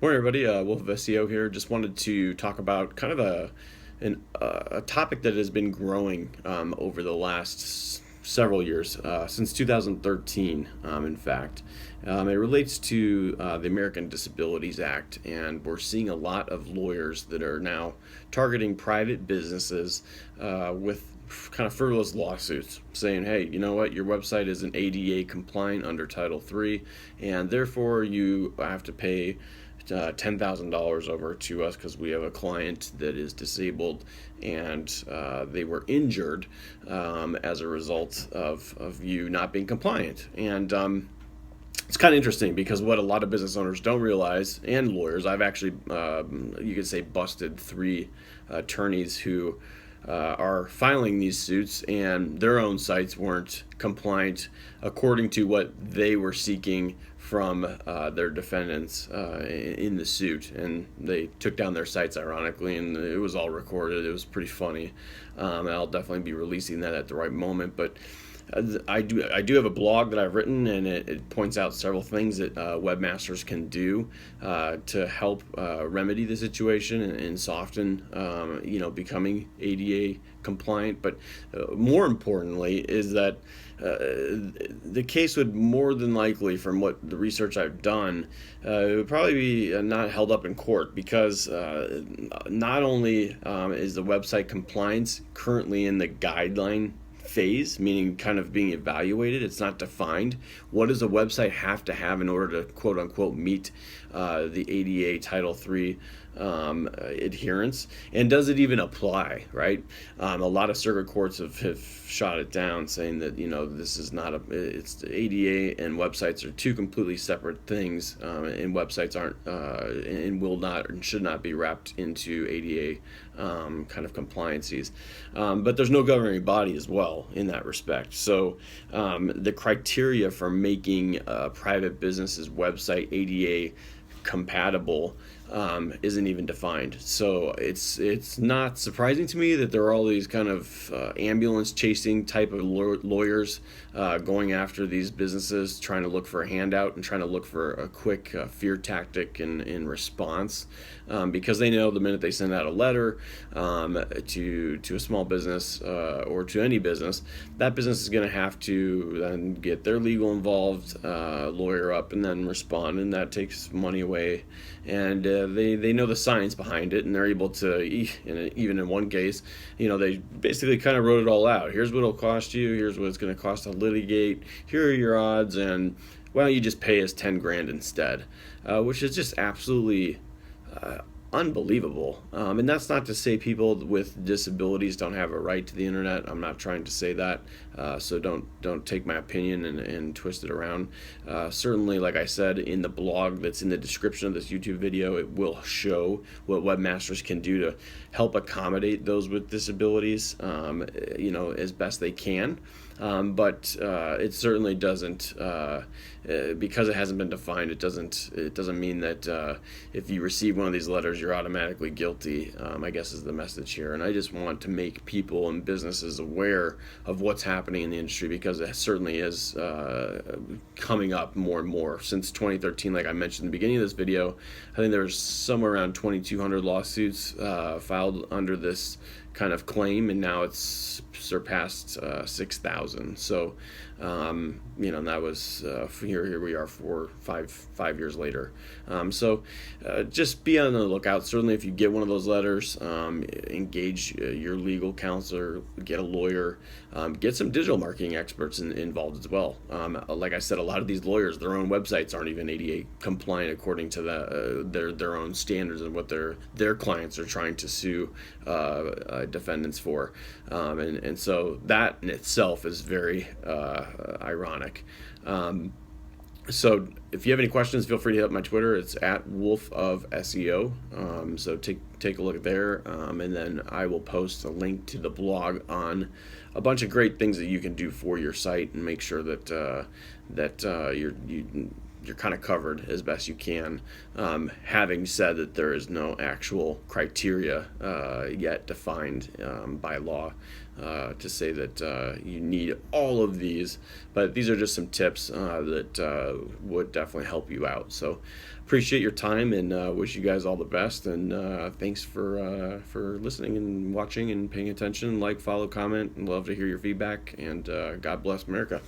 Morning, everybody. Wolf of SEO here. Just wanted to talk about kind of a topic that has been growing over the last several years, since 2013, in fact. It relates to the American Disabilities Act, and we're seeing a lot of lawyers that are now targeting private businesses with kind of frivolous lawsuits saying, hey, you know what, your website isn't ADA compliant under Title III, and therefore you have to pay $10,000 over to us because we have a client that is disabled and they were injured as a result of you not being compliant. And it's kind of interesting because what a lot of business owners don't realize, and lawyers, I've actually, you could say, busted three attorneys who are filing these suits, and their own sites weren't compliant according to what they were seeking from their defendants in the suit. And they took down their sites, ironically, and it was all recorded. It was pretty funny. I'll definitely be releasing that at the right moment. But I do have a blog that I've written, and it points out several things that webmasters can do to help remedy the situation and soften, becoming ADA compliant. But more importantly is that the case would more than likely, from what the research I've done, it would probably be not held up in court because not only is the website compliance currently in the guideline phase, meaning kind of being evaluated. It's not defined. What does a website have to have in order to quote unquote meet the ADA Title III adherence, and does it even apply, right? A lot of circuit courts have shot it down, saying that this is not it's ADA and websites are two completely separate things, and websites aren't and will not and should not be wrapped into ADA kind of compliances. But there's no governing body as well in that respect. So the criteria for making a private business's website ADA compatible isn't even defined. So it's not surprising to me that there are all these kind of ambulance chasing type of lawyers going after these businesses, trying to look for a handout and trying to look for a quick fear tactic in response, because they know the minute they send out a letter to a small business or to any business, that business is going to have to then get their legal involved, lawyer up, and then respond, and that takes money away. And they know the science behind it, and they're able to, even in one case, they basically kind of wrote it all out. Here's what it'll cost you. Here's what it's going to cost to litigate. Here are your odds, and why don't you just pay us 10 grand instead, which is just absolutely unbelievable. And that's not to say people with disabilities don't have a right to the internet. I'm not trying to say that. So don't take my opinion and twist it around. Certainly, like I said, in the blog that's in the description of this YouTube video, it will show what webmasters can do to help accommodate those with disabilities, as best they can. But it certainly doesn't, because it hasn't been defined. It doesn't mean that if you receive one of these letters, you're automatically guilty, I guess is the message here. And I just want to make people and businesses aware of what's happening in the industry, because it certainly is coming up more and more. Since 2013, like I mentioned in the beginning of this video, I think there's somewhere around 2,200 lawsuits filed under this kind of claim, and now it's surpassed 6,000. So and that was here we are five years later. So just be on the lookout. Certainly, if you get one of those letters, engage your legal counselor, get a lawyer, get some digital marketing experts involved as well. Like I said, a lot of these lawyers, their own websites aren't even ADA compliant according to their own standards and what their clients are trying to sue defendants for, and so that in itself is very ironic. So if you have any questions, feel free to hit up my Twitter. It's at Wolf of SEO. So take a look there, and then I will post a link to the blog on a bunch of great things that you can do for your site and make sure that you're kind of covered as best you can. Having said that, there is no actual criteria yet defined by law. to say that you need all of these, but these are just some tips that would definitely help you out. So appreciate your time, and wish you guys all the best, and thanks for listening and watching and paying attention. Like, follow, comment, and love to hear your feedback, and God bless America.